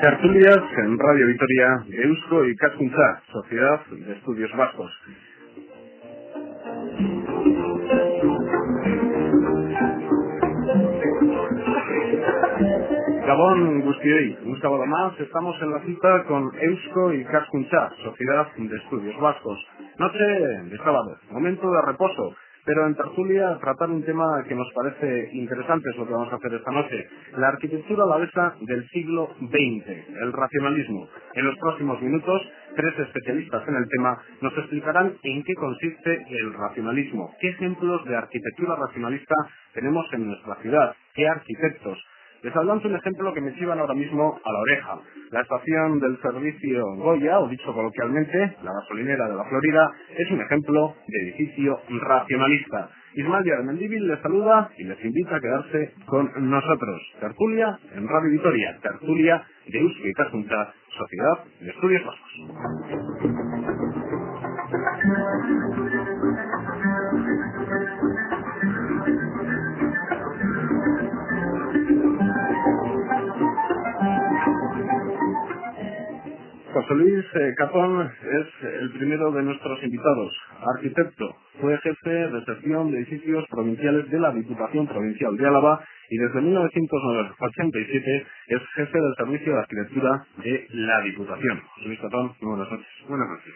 Tertulias en Radio Vitoria de Eusko Ikaskuntza, Sociedad de Estudios Vascos. Gabón Gustioi, un sábado más estamos en la cita con Eusko Ikaskuntza, Sociedad de Estudios Vascos. Noche de sábado, momento de reposo, pero en tertulia tratar un tema que nos parece interesante es lo que vamos a hacer esta noche. La arquitectura alavesa del siglo XX, el racionalismo. En los próximos minutos, 3 especialistas en el tema nos explicarán en qué consiste el racionalismo, qué ejemplos de arquitectura racionalista tenemos en nuestra ciudad, qué arquitectos. Les adelanto un ejemplo que me chivan ahora mismo a la oreja. La estación del servicio Goya, o dicho coloquialmente, la gasolinera de la Florida, es un ejemplo de edificio racionalista. Ismael Díaz de Mendívil les saluda y les invita a quedarse con nosotros. Tertulia en Radio Vitoria, tertulia de Eusko Ikaskuntza, Sociedad de Estudios Vascos. José Luis Capón es el primero de nuestros invitados, arquitecto, fue jefe de sección de edificios provinciales de la Diputación Provincial de Álava y desde 1987 es jefe del Servicio de Arquitectura de la Diputación. José Luis Capón, muy buenas noches. Buenas noches.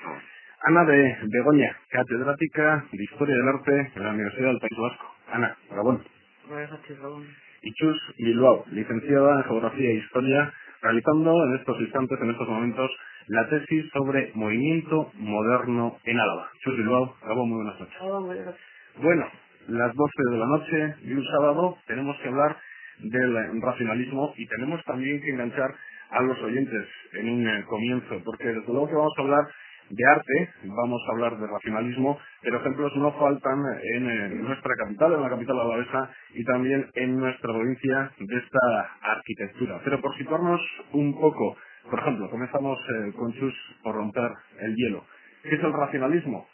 Ana de Begoña, catedrática de Historia del Arte de la Universidad del País Vasco. Ana, Gabón. Buenas noches, Gabón. Y Chus Bilbao, licenciada en Geografía e Historia, realizando en estos instantes, en estos momentos, la tesis sobre movimiento moderno en Álava. Chus Bilbao, Gabón, muy buenas noches. Hola, buenas noches. Bueno, las 12 de la noche de un sábado tenemos que hablar del racionalismo y tenemos también que enganchar a los oyentes en un comienzo, porque desde luego que vamos a hablar de arte, vamos a hablar de racionalismo, pero ejemplos no faltan en nuestra capital, en la capital alavesa y también en nuestra provincia de esta arquitectura. Pero por situarnos un poco, por ejemplo, comenzamos con Chus por romper el hielo. ¿Qué es el racionalismo?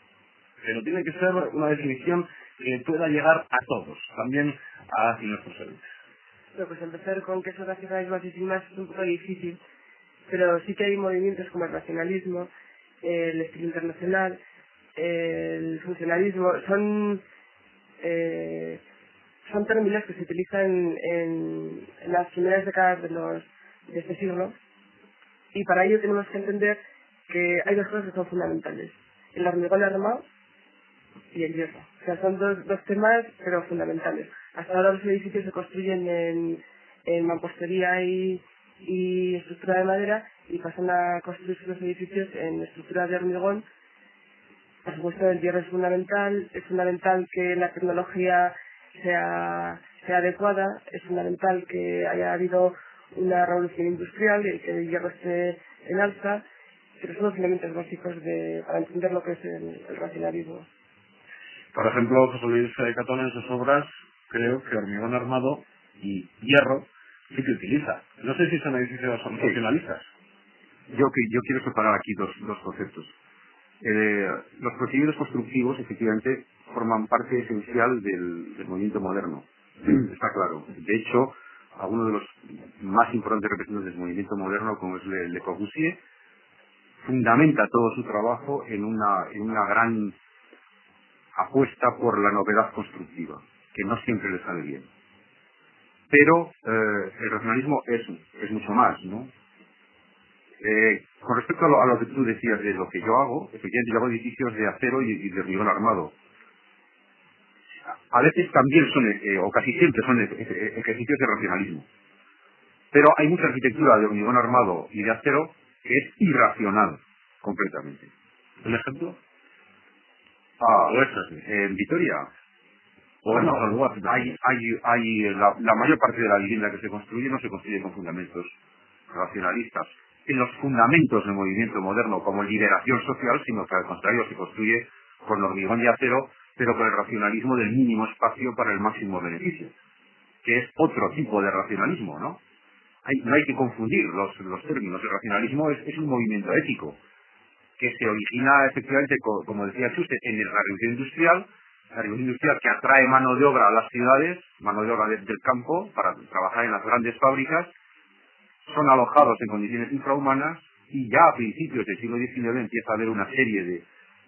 Pero tiene que ser una definición que pueda llegar a todos, también a nuestros oyentes. Bueno, pues empezar con que es el racionalismo así sin más es un poco difícil, pero sí que hay movimientos como el racionalismo, el estilo internacional, el funcionalismo, son términos que se utilizan en las primeras décadas de este siglo, y para ello tenemos que entender que hay dos cosas que son fundamentales: el hormigón armado y el hierro. O sea, son dos temas, pero fundamentales. Hasta ahora los edificios se construyen en mampostería y estructura de madera, y pasan a construirse los edificios en estructura de hormigón. Por supuesto, el hierro es fundamental que la tecnología sea adecuada, es fundamental que haya habido una revolución industrial y que el hierro esté en alza, pero son los elementos básicos para entender lo que es el racionalismo. Por ejemplo, José Luis Catón en sus obras, creo que hormigón armado y hierro sí que utiliza. No sé si son edificios racionalistas. Yo quiero separar aquí dos conceptos. Los procedimientos constructivos, efectivamente, forman parte esencial del movimiento moderno. Está claro. De hecho, algunos de los más importantes representantes del movimiento moderno, como es Le Corbusier, fundamenta todo su trabajo en una gran apuesta por la novedad constructiva, que no siempre le sale bien. Pero el racionalismo es mucho más, ¿no? Con respecto a lo que tú decías de lo que yo hago, efectivamente yo hago edificios de acero y de hormigón armado. A veces también o casi siempre son ejercicios de racionalismo. Pero hay mucha arquitectura de hormigón armado y de acero que es irracional, completamente. ¿Un ejemplo? En Vitoria. Bueno, la mayor parte de la vivienda que se construye no se construye con fundamentos racionalistas en los fundamentos del movimiento moderno como liberación social, sino que al contrario se construye con hormigón y acero, pero con el racionalismo del mínimo espacio para el máximo beneficio. que es otro tipo de racionalismo, ¿no? No hay que confundir los términos. El racionalismo es un movimiento ético que se origina efectivamente, como decía Chus, en la revolución industrial que atrae mano de obra a las ciudades, mano de obra del campo, para trabajar en las grandes fábricas, son alojados en condiciones infrahumanas, y ya a principios del siglo XIX empieza a haber una serie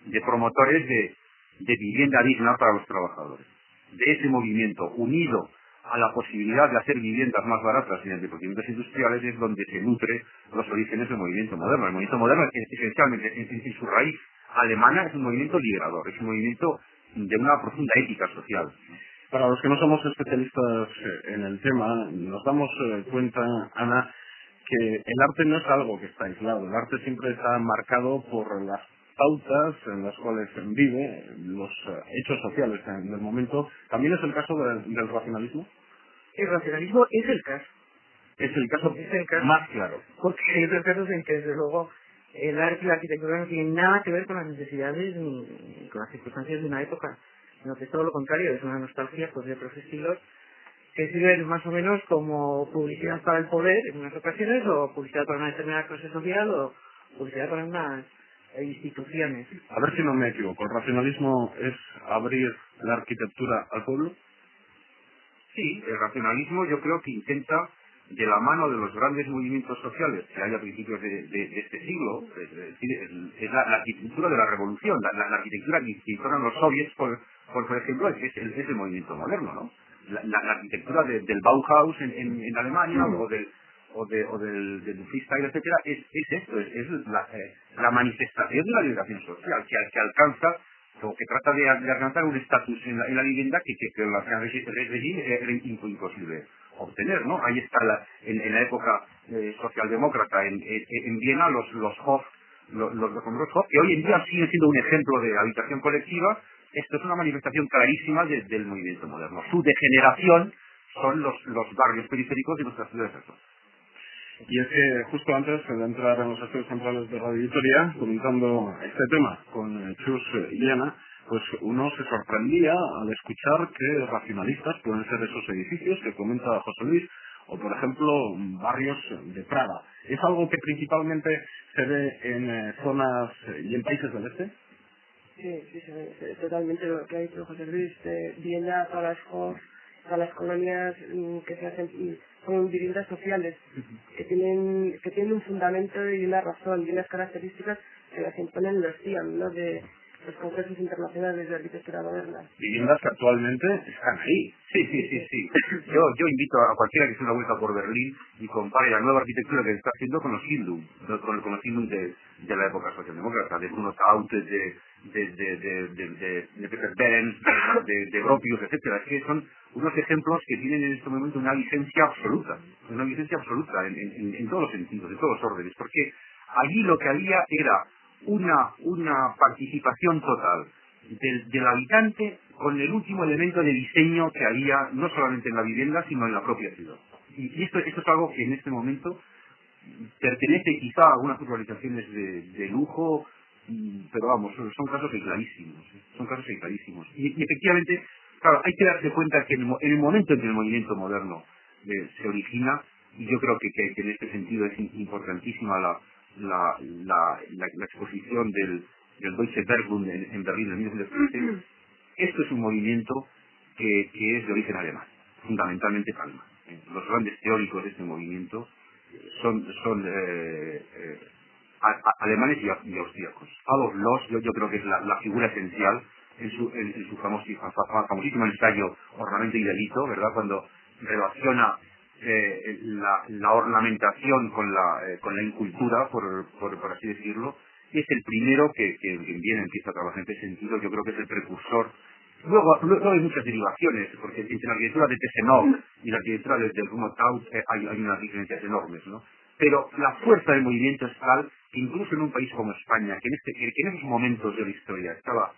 de promotores de vivienda digna para los trabajadores. De ese movimiento, unido a la posibilidad de hacer viviendas más baratas mediante procedimientos industriales, es donde se nutre los orígenes del movimiento moderno. El movimiento moderno, esencialmente, en su raíz alemana, es un movimiento liberador, es un movimiento de una profunda ética social. Para los que no somos especialistas en el tema, nos damos cuenta, Ana, que el arte no es algo que está aislado. El arte siempre está marcado por las pautas en las cuales vive, los hechos sociales del momento. ¿También es el caso del racionalismo? El racionalismo es el caso. Es el caso más claro. Porque hay otros casos en que, desde luego, el arte y la arquitectura no tienen nada que ver con las necesidades ni con las circunstancias de una época, sino que es todo lo contrario, es una nostalgia pues, de otros estilos que sirven más o menos como publicidad para el poder en unas ocasiones, o publicidad para una determinada clase social, o publicidad para unas instituciones. A ver si no me equivoco, ¿el racionalismo es abrir la arquitectura al pueblo? Sí, el racionalismo yo creo que intenta, de la mano de los grandes movimientos sociales que hay a principios de este siglo, es la arquitectura de la revolución, la arquitectura que hicieron los soviets, por ejemplo, es el movimiento moderno, ¿no? La arquitectura del Bauhaus en Alemania, o del freestyle, etcétera, es esto, es la manifestación de la liberación social que alcanza, o que trata de alcanzar un estatus en la vivienda que la regime era imposible obtener, ¿no? Ahí está en la época socialdemócrata en Viena los Hof, los famosos Hof, que hoy en día siguen siendo un ejemplo de habitación colectiva. Esto es una manifestación clarísima del movimiento moderno. Su degeneración son los barrios periféricos de nuestras ciudades actuales. Y es que justo antes de entrar en los estudios centrales de Radio Vitoria, comentando este tema con Chus y Ana, pues uno se sorprendía al escuchar que racionalistas pueden ser esos edificios que comenta José Luis, o por ejemplo barrios de Praga. ¿Es algo que principalmente se ve en zonas y en países del este? Sí, se ve totalmente lo que ha dicho José Luis, Viena, todas las colonias que se hacen son viviendas sociales, que tienen un fundamento y una razón y unas características que las imponen los CIAM, ¿no? De los congresos internacionales de arquitectura moderna. Viviendas que actualmente están ahí. Sí. Yo invito a cualquiera que se una vuelta por Berlín y compare la nueva arquitectura que se está haciendo con los Siedlung, con los Siedlung de la época socialdemócrata, de Bruno Taut, de Peter Benz, de Gropius, etcétera. Es que son unos ejemplos que tienen en este momento una vigencia absoluta en todos los sentidos, en todos los órdenes, porque allí lo que había era una participación total del habitante con el último elemento de diseño que había, no solamente en la vivienda, sino en la propia ciudad. Y esto es algo que en este momento pertenece quizá a algunas urbanizaciones de lujo, pero vamos, son casos clarísimos. Y efectivamente, claro, hay que darse cuenta que en el momento en que el movimiento moderno se origina, y yo creo que en este sentido es importantísima la exposición del Deutsche Werkbund en Berlín en 1913. Esto es un movimiento que es de origen alemán, fundamentalmente alemán. Los grandes teóricos de este movimiento son alemanes y austríacos. Adolf Loos, yo creo que es la figura esencial en su famosísimo ensayo Ornamento y Delito, ¿verdad? Cuando relaciona la ornamentación con la incultura, por así decirlo. Es el primero que bien empieza a trabajar en este sentido. Yo creo que es el precursor. Luego hay muchas derivaciones, porque entre la arquitectura de Tesenov y la arquitectura del Bruno Taut hay unas diferencias enormes, ¿no? Pero la fuerza del movimiento es tal que incluso en un país como España, que en esos momentos de la historia estaba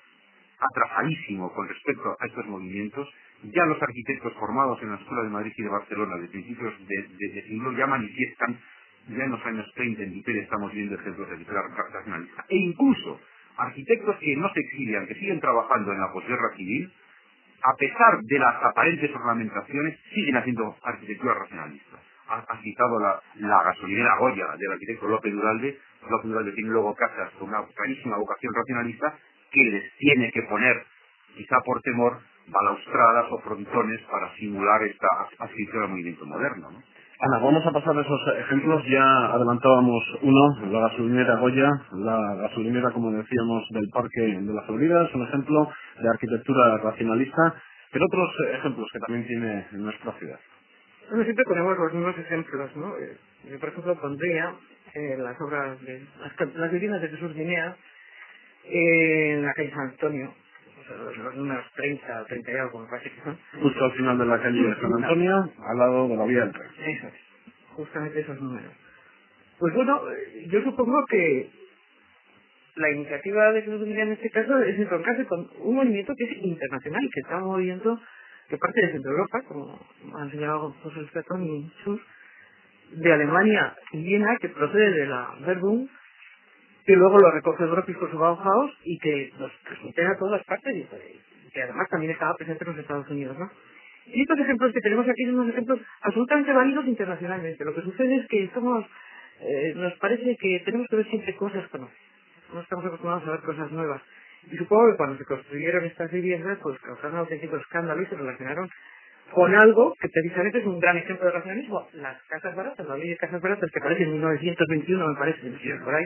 atrasadísimo con respecto a estos movimientos, ya los arquitectos formados en la Escuela de Madrid y de Barcelona de principios de siglo ya manifiestan, ya en los años 30 en Vitoria estamos viendo ejemplos de arquitectura racionalista. E incluso arquitectos que no se exilian, que siguen trabajando en la posguerra civil, a pesar de las aparentes ornamentaciones, siguen haciendo arquitectura racionalista. Ha citado la gasolinera Goya del arquitecto López Duralde. López Duralde tiene luego casas con una clarísima vocación racionalista que les tiene que poner, quizá por temor, balaustradas o frontones para simular esta adscripción al movimiento moderno, ¿no? Ana, vamos a pasar esos ejemplos. Ya adelantábamos uno, la gasolinera Goya, la gasolinera, como decíamos, del Parque de la Florida, es un ejemplo de arquitectura racionalista, pero otros ejemplos que también tiene nuestra ciudad. Bueno, siempre ponemos los mismos ejemplos, ¿no? Yo, por ejemplo, pondría las obras de las viviendas de Jesús Guinea en la calle San Antonio, o sea, los números 30 o 30 y algo, me parece que son. Justo al final de la calle San Antonio, al lado de la vía del tren. Eso es, justamente esos números. Pues bueno, yo supongo que la iniciativa de Jesús Guinea en este caso es entroncarse con un movimiento que es internacional, que está moviendo, que parte de Centro Europa, como han señalado José Luis Catón y Sus, de Alemania y Viena, que procede de la Verbund, que luego lo recoge Gropius con su Bauhaus y que nos transmite a todas partes y que además también estaba presente en los Estados Unidos, ¿no? Y estos ejemplos que tenemos aquí son unos ejemplos absolutamente válidos internacionalmente. Lo que sucede es que nos parece que tenemos que ver siempre cosas conocidas. No estamos acostumbrados a ver cosas nuevas. Y supongo que cuando se construyeron estas viviendas, pues causaron auténticos escándalos y se relacionaron con algo que precisamente es un gran ejemplo de racionalismo. Las casas baratas, la ley de casas baratas, que aparece en 1921, me parece, por ahí,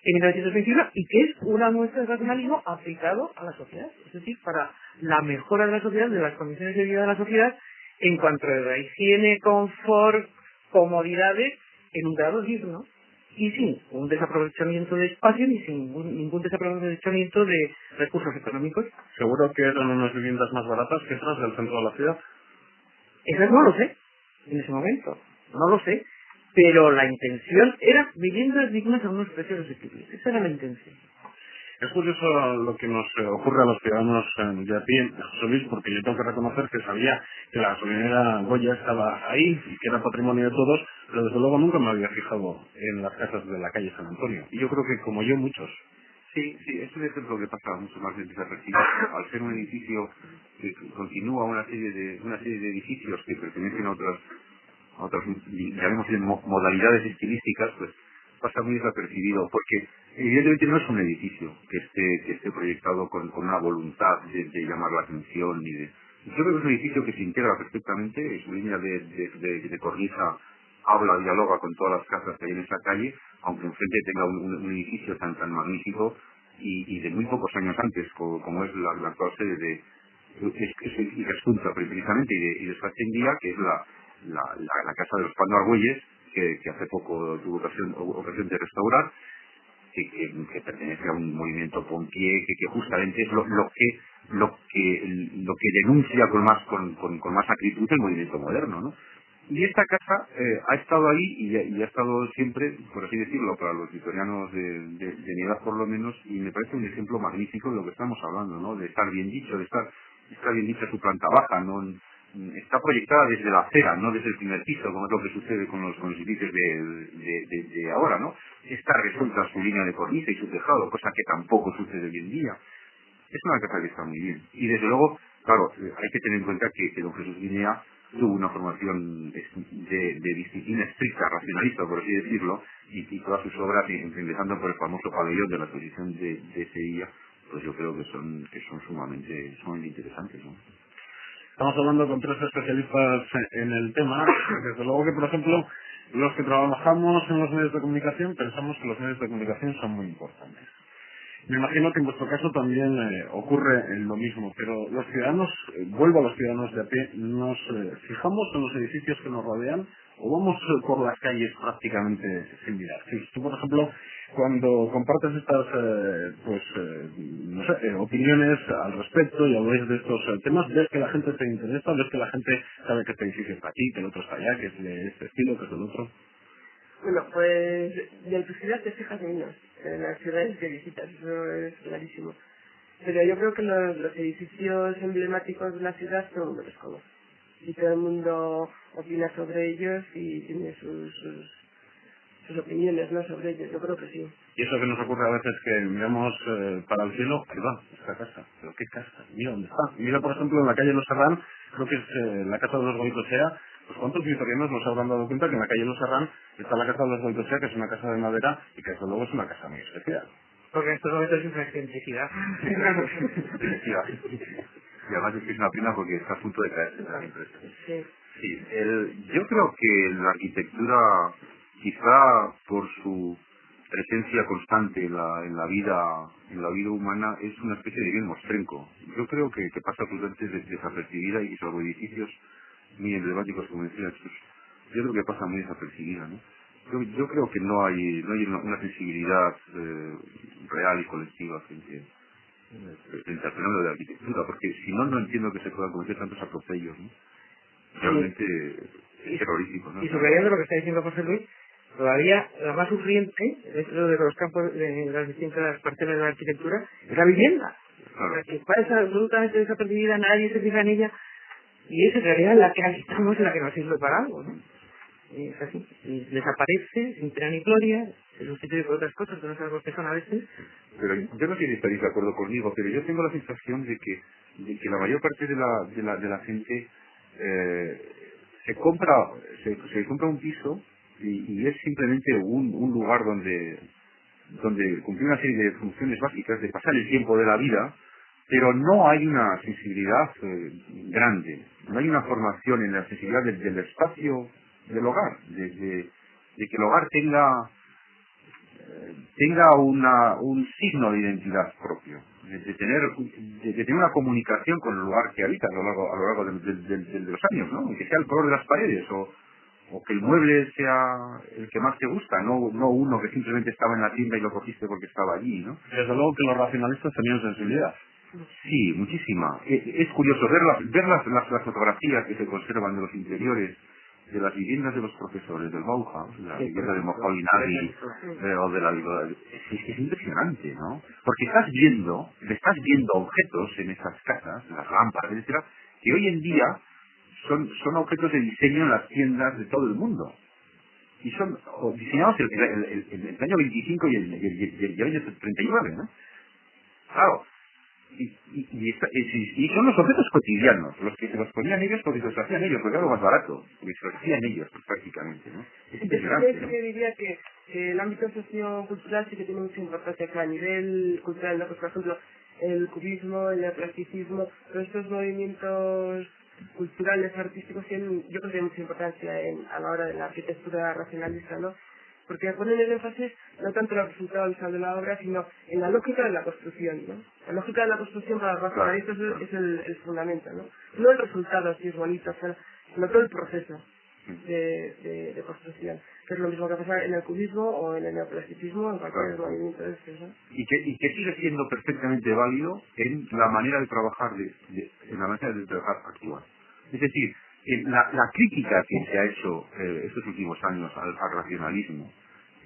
en 1921, y que es una muestra de racionalismo aplicado a la sociedad. Es decir, para la mejora de la sociedad, de las condiciones de vida de la sociedad, en cuanto a la higiene, confort, comodidades, en un grado digno, y sin un desaprovechamiento de espacio ni sin ningún desaprovechamiento de recursos económicos. Seguro que eran unas viviendas más baratas que otras del centro de la ciudad. Eso no lo sé, en ese momento, no lo sé, pero la intención era viviendas dignas a unos precios asequibles. Esa era la intención. Es curioso lo que nos ocurre a los ciudadanos de a pie, José Luis, porque yo tengo que reconocer que sabía que la gasolinera Goya estaba ahí y que era patrimonio de todos, pero desde luego nunca me había fijado en las casas de la calle San Antonio. Y yo creo que, como yo, muchos. Sí, es un ejemplo que pasa mucho más desapercibido. Al ser un edificio que continúa una serie de edificios que pertenecen a otras llamémosle modalidades estilísticas, pues pasa muy desapercibido, porque evidentemente no es un edificio que esté proyectado con una voluntad de llamar la atención ni de... Yo creo que es un edificio que se integra perfectamente, su línea de cornisa habla, dialoga con todas las casas que hay en esa calle, aunque enfrente tenga un edificio tan magnífico y de muy pocos años antes, como es la actual sede de Ikerkuntza precisamente y de Sfaxendía, que es la casa de los Pando Argüelles, que hace poco tuvo ocasión de restaurar, que pertenece a un movimiento Pompier, que justamente es lo que denuncia con más acritud el movimiento moderno, ¿no? Y esta casa ha estado ahí y ha estado siempre, por así decirlo, para los vitorianos de mi edad por lo menos, y me parece un ejemplo magnífico de lo que estamos hablando, ¿no? De estar bien dicho, de estar bien dicha su planta baja, ¿no? Está proyectada desde la acera, no desde el primer piso, como es lo que sucede con los edificios de ahora, ¿no? Está resuelta su línea de cornisa y su tejado, cosa que tampoco sucede hoy en día. Es una casa que está muy bien. Y desde luego, claro, hay que tener en cuenta que don Jesús Guinea tuvo una formación de disciplina estricta, racionalista, por así decirlo, y todas sus obras, empezando por el famoso pabellón de la exposición de Sevilla, pues yo creo que son sumamente interesantes, ¿no? Estamos hablando con tres especialistas en el tema. Desde luego que, por ejemplo, los que trabajamos en los medios de comunicación pensamos que los medios de comunicación son muy importantes. Me imagino que en vuestro caso también ocurre lo mismo, pero los ciudadanos, vuelvo a los ciudadanos de a pie, ¿nos fijamos en los edificios que nos rodean o vamos por las calles prácticamente sin mirar? Si tú, por ejemplo, cuando compartes estas opiniones al respecto y habláis de estos temas, ves que la gente se interesa, ves que la gente sabe que este edificio está aquí, que el otro está allá, que es de este estilo, que es del otro. Bueno, pues de electricidad te fijas menos en las ciudades que visitas, eso es clarísimo. Pero yo creo que los edificios emblemáticos de la ciudad todo el mundo los conoce. Y todo el mundo opina sobre ellos y tiene sus opiniones, ¿no?, sobre ellos. Yo creo que sí. Y eso que nos ocurre a veces que miramos para el cielo, ahí va, esta casa, pero ¿qué casa? Mira dónde está. Mira, por ejemplo, en la calle Los Serrán, creo que es la casa de los Goycochea, pues cuántos vitorianos nos habrán dado cuenta que en la calle Los Serrán está la casa de los Goycochea, que es una casa de madera y que desde luego es una casa muy especial. Porque en estos momentos es una excentricidad. Y además es que es una pena porque está a punto de caerse la empresa. Sí. Sí, yo creo que la arquitectura, quizá por su presencia constante en la vida humana, es una especie de bien mostrenco. Yo creo que pasa absolutamente desapercibida y sobre edificios muy emblemáticos como decía Jesús. Yo creo que pasa muy desapercibida, ¿no? Yo creo que no hay una sensibilidad real y colectiva frente al fenómeno de la arquitectura, porque si no, no entiendo que se puedan cometer tantos atropellos, ¿no? Realmente terroríficos, ¿no? Y subrayando lo que está diciendo José Luis, todavía la más sufriente dentro de los campos de las distintas parcelas de la arquitectura es la vivienda. Claro. La que pasa absolutamente desapercibida, nadie se fija en ella, y es en realidad la que habitamos y la que nos sirve para algo, ¿no? Es así, y desaparece sin pena ni gloria, se sustituye por otras cosas que no sabemos qué son a veces. Pero yo no sé si estaréis de acuerdo conmigo, pero yo tengo la sensación de que la mayor parte de la gente se compra un piso y es simplemente un lugar donde cumplir una serie de funciones básicas, de pasar el tiempo de la vida, pero no hay una sensibilidad grande, no hay una formación en la sensibilidad del espacio del hogar, de que el hogar tenga un signo de identidad propio, de tener una comunicación con el lugar que habita a lo largo de los años, ¿no? Que sea el color de las paredes o que el mueble sea el que más te gusta, no uno que simplemente estaba en la tienda y lo cogiste porque estaba allí, ¿no? Desde luego que los racionalistas tenían sensibilidad. Sí, muchísima. Es curioso ver las fotografías que se conservan de los interiores de las viviendas de los profesores del Bauhaus, la vivienda de Moholy-Nagy o de la... Es impresionante, ¿no? Porque estás viendo objetos en esas casas, las lámparas, etcétera, que hoy en día son objetos de diseño en las tiendas de todo el mundo. Y son diseñados el año 25 y el año 39, ¿no? Claro. Y son los objetos cotidianos, los que se los ponían ellos porque se los hacían ellos, porque era lo más barato, porque se los hacían ellos, pues, prácticamente, ¿no? Es impresionante, ¿no? Yo diría que el ámbito sociocultural sí que tiene mucha importancia, que a nivel cultural, ¿no? Pues, por ejemplo, el cubismo, el neoclasicismo, todos estos movimientos culturales, artísticos, tienen, yo creo que tienen mucha importancia a la hora de la arquitectura racionalista, ¿no? Porque ponen el énfasis no tanto en el resultado visual de la obra, sino en la lógica de la construcción, ¿no? La lógica de la construcción para los racionalistas es el fundamento, ¿no? No el resultado, si es bonito, sino todo el proceso de construcción, que es lo mismo que pasa en el cubismo o en el neoclasicismo, en cualquier movimiento de estos, ¿no? Y que sigue siendo perfectamente válido en la manera de trabajar en la manera de trabajar actual. Es decir, la crítica que se ha hecho estos últimos años al racionalismo,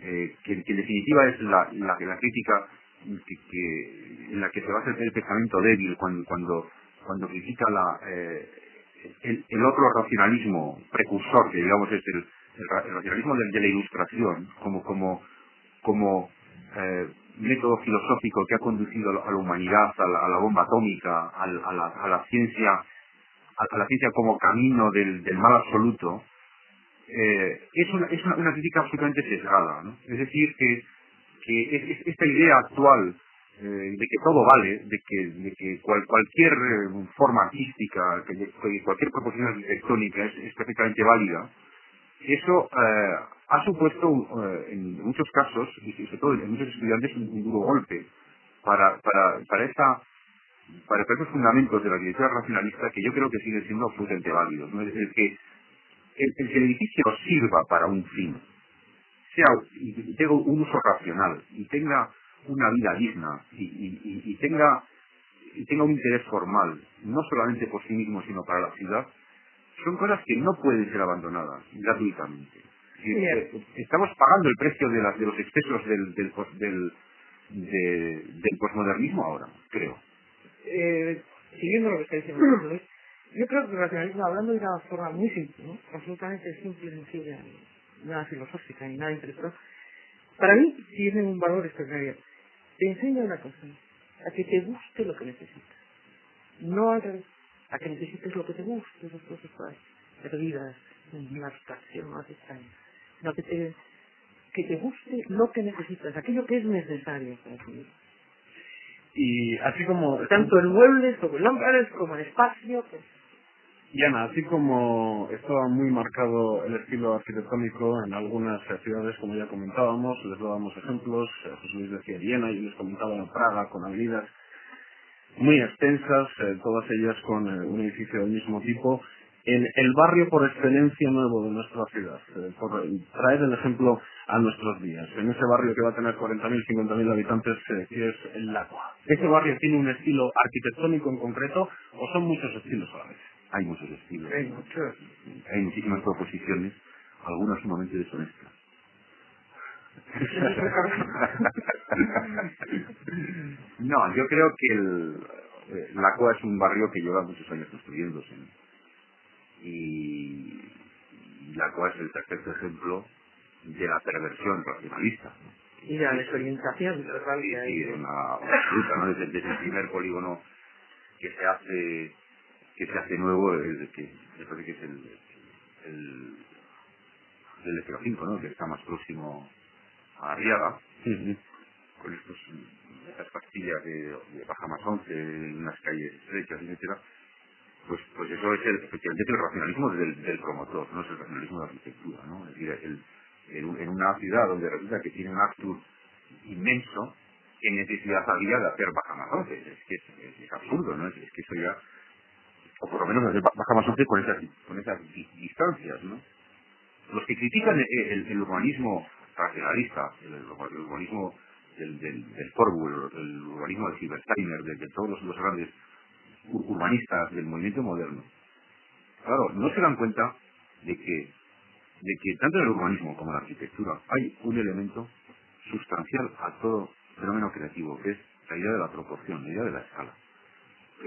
que en definitiva es la crítica en la que se basa el pensamiento débil cuando critica el otro racionalismo precursor, que digamos es el racionalismo de la Ilustración, como método filosófico que ha conducido a la humanidad, a la bomba atómica, a la ciencia como camino del mal absoluto, es una crítica absolutamente sesgada, ¿no? Es decir, que esta idea actual de que todo vale, de que cualquier forma artística, que cualquier proposición arquitectónica es perfectamente válida, eso ha supuesto en muchos casos, y sobre todo en muchos estudiantes, un duro golpe para esos fundamentos de la arquitectura racionalista que yo creo que siguen siendo absolutamente válidos, ¿no? El que el edificio sirva para un fin, y tenga un uso racional, y tenga una vida digna, y tenga un interés formal, no solamente por sí mismo, sino para la ciudad, son cosas que no pueden ser abandonadas gratuitamente. Estamos pagando el precio de los excesos del posmodernismo ahora, creo. Siguiendo lo que está diciendo José Luis, yo creo que el racionalismo, hablando de una forma muy simple, ¿no? Absolutamente simple y sencilla, nada filosófica ni nada intelectual, Para mí tienen un valor extraordinario. Te enseña una cosa, a que te guste lo que necesitas. No al revés, a que necesites lo que te guste, esas cosas perdidas, en una abstracción más extraña. No, que te guste lo que necesitas, aquello que es necesario para tu vida. Y así como... Tanto en muebles, como en lámparas, como en espacio, pues... Y Ana, así como estaba muy marcado el estilo arquitectónico en algunas ciudades, como ya comentábamos, les dábamos ejemplos, José Luis decía Viena, y les comentaba Praga, con avenidas muy extensas, todas ellas con un edificio del mismo tipo, en el barrio por excelencia nuevo de nuestra ciudad, por traer el ejemplo a nuestros días. En ese barrio que va a tener 40.000, 50.000 habitantes, que es el Lacua. ¿Ese barrio tiene un estilo arquitectónico en concreto o son muchos estilos a la vez? Hay muchos estilos. Hay muchos. Hay muchísimas proposiciones, algunas sumamente deshonestas. No, yo creo que Lacua es un barrio que lleva muchos años construyéndose. Y Lacua es el perfecto ejemplo de la perversión racionalista. Y de la desorientación. Sí, una absoluta, ¿no? Desde el primer polígono que se hace nuevo, que me parece que es el F5, ¿no? Que está más próximo a Arriaga, con estas pastillas de Bajamas 11, unas calles estrechas, etcétera. Pues eso es efectivamente el racionalismo del promotor, no es el racionalismo de la arquitectura, ¿no? Es decir, en una ciudad donde resulta que tiene un Actur inmenso, ¿qué necesidad había de hacer Bajamas 11? Es que es absurdo, ¿no? Es que eso ya, o por lo menos hacer Bajamas 11 con esas distancias, ¿no? Los que critican el urbanismo racionalista, el urbanismo del Corbu, el urbanismo de Silbersteiner, de todos los grandes urbanistas del movimiento moderno, claro, no se dan cuenta de que tanto en el urbanismo como en la arquitectura hay un elemento sustancial a todo fenómeno creativo, que es la idea de la proporción, la idea de la escala.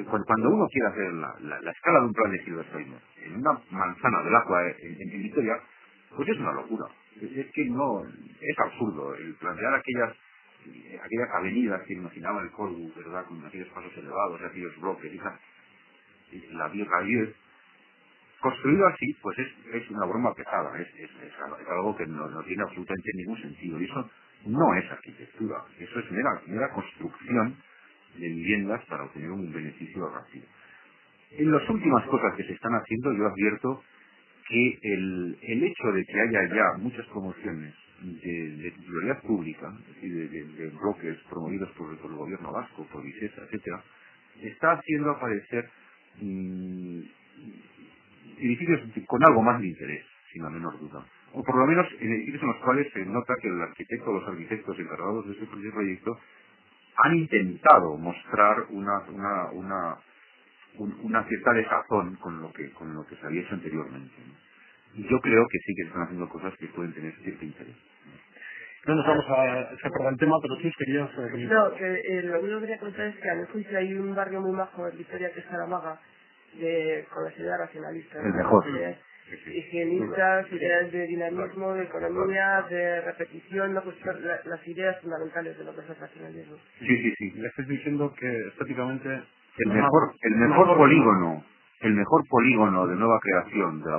Cuando uno quiere hacer la escala de un plan de Silbersteiner en una manzana del Lacua en Vitoria, pues es una locura. Es que no, es absurdo el plantear aquellas avenidas que imaginaban el Corbu, ¿verdad?, con aquellos pasos elevados, aquellos bloques, y la Vieja construido así, pues es una broma pesada, es algo que no tiene absolutamente ningún sentido, y eso no es arquitectura, eso es mera construcción de viviendas para obtener un beneficio rápido. En las últimas cosas que se están haciendo, yo advierto que el hecho de que haya ya muchas promociones de titularidad pública, es decir, de bloques promovidos por el gobierno vasco, por Visesa, etcétera, está haciendo aparecer edificios con algo más de interés, sin la menor duda. O por lo menos en edificios en los cuales se nota que el arquitecto o los arquitectos encargados de ese proyecto han intentado mostrar una cierta desazón con lo que se había hecho anteriormente, ¿no? Y yo creo que sí que están haciendo cosas que pueden tener cierto interés. No nos vamos a separar el tema, pero tú querías... No, que lo único que quería contar es que a mi juicio hay un barrio muy majo en Vitoria, que es Saramaga, con las ideas racionalistas. El mejor. Higienistas, ideas de dinamismo, de economía, de repetición, no, pues, las ideas fundamentales de lo que es el racionalismo. Sí. Le estoy diciendo que estéticamente... El mejor polígono de nueva creación de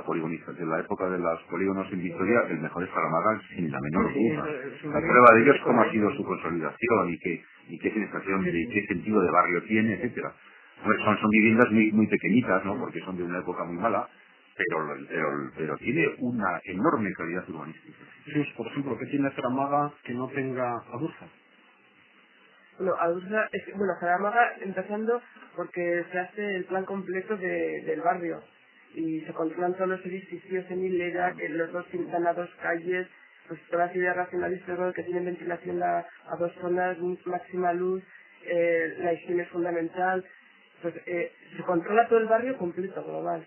la época de los polígonos en Vitoria, el mejor es Saramaga, sin la menor duda. La prueba de ello es cómo ha sido su consolidación y qué sensación, qué sentido de barrio tiene, etcétera. Pues son viviendas muy pequeñitas, ¿no?, porque son de una época muy mala, pero tiene una enorme calidad urbanística. Sí, por ejemplo, ¿qué tiene Saramaga que no tenga Adurza? Bueno, Adurza, Saramaga empezando porque se hace el plan completo del barrio y se controlan todos los edificios en hilera, que los dos pintan a dos calles, pues todas las ideas racionalistas, ¿no?, que tienen ventilación a dos zonas, máxima luz, la higiene es fundamental, pues se controla todo el barrio completo, global.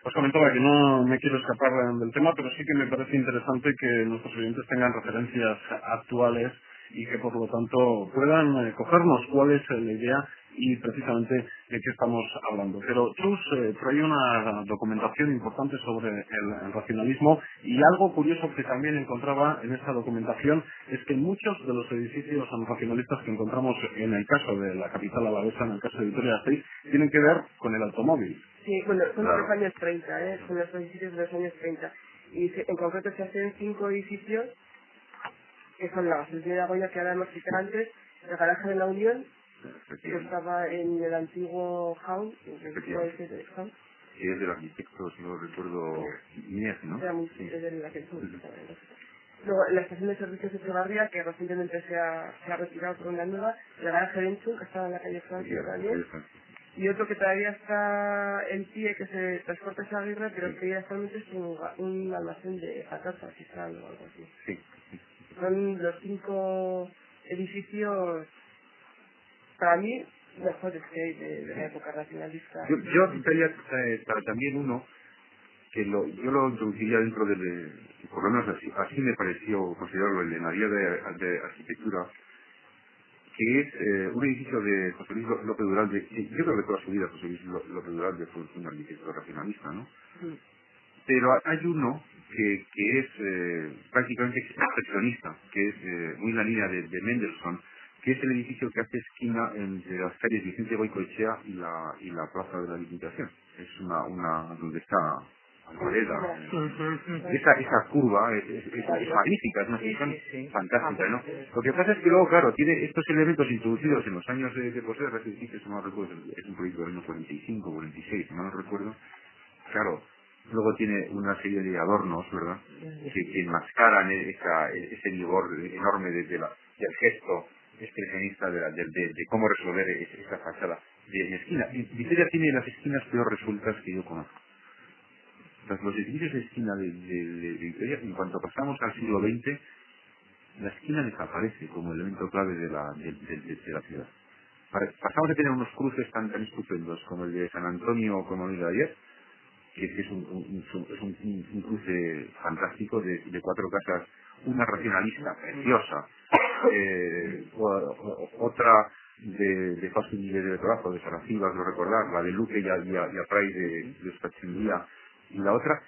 Os comentaba que no me quiero escapar del tema, pero sí que me parece interesante que nuestros oyentes tengan referencias actuales y que por lo tanto puedan cogernos cuál es la idea y precisamente de qué estamos hablando. Pero Chus trae una documentación importante sobre el racionalismo, y algo curioso que también encontraba en esta documentación es que muchos de los edificios racionalistas que encontramos en el caso de la capital alavesa, en el caso de Vitoria-Gasteiz, tienen que ver con el automóvil. Sí, bueno, son de los años 30, son los edificios de los años 30. Y en concreto se hacen 5 edificios, que son la gasolinera de Goya, que ahora hemos citado antes, el garaje de la Unión, que estaba en el antiguo Jaun, Sí, es del arquitecto, si no recuerdo, Inés, ¿no? Era muy de la que Luego, la estación de servicios de Echevarría, que recientemente se ha retirado por una nueva, el garaje de Enchu, que estaba en la calle Francia también, y otro que todavía está en pie, que se transporta a Aguirre, pero que ya actualmente es un almacén de patatas, quizá, o algo así. Sí. Son los 5 edificios, para mí, mejores que hay de la época racionalista. Yo citaría también uno que yo lo introduciría dentro por lo menos así me pareció considerarlo en la guía de arquitectura, que es un edificio de José Luis López Duralde. Yo creo que toda su vida José Luis López Duralde fue un arquitecto racionalista, ¿no? Sí. Pero hay uno que es prácticamente expresionista, que es muy en la línea de Mendelssohn, que es el edificio que hace esquina entre las calles Vicente Goicoechea y la Plaza de la Diputación. Es una donde está Alvareda. Esa curva es magnífica, es una sección fantástica, ¿no? Lo que pasa es que luego, claro, tiene estos elementos introducidos en los años de posguerra, ese edificio, si no recuerdo, es un proyecto del año 45, 46, si no lo recuerdo. Claro, luego tiene una serie de adornos, ¿verdad?, que enmascaran ese vigor enorme del gesto expresionista de cómo resolver esa fachada de esquina. Vitoria tiene las esquinas peor resueltas que yo conozco. Los edificios de esquina de Vitoria, en cuanto pasamos al siglo XX, la esquina desaparece como elemento clave de la ciudad. Pasamos a tener unos cruces tan estupendos como el de San Antonio o como el de ayer, que es un cruce fantástico de 4 casas, una racionalista preciosa, otra de fácil nivel de trabajo, de Saracivas, lo recordar, la de Luque y a Pray de Espachindía, y la otra,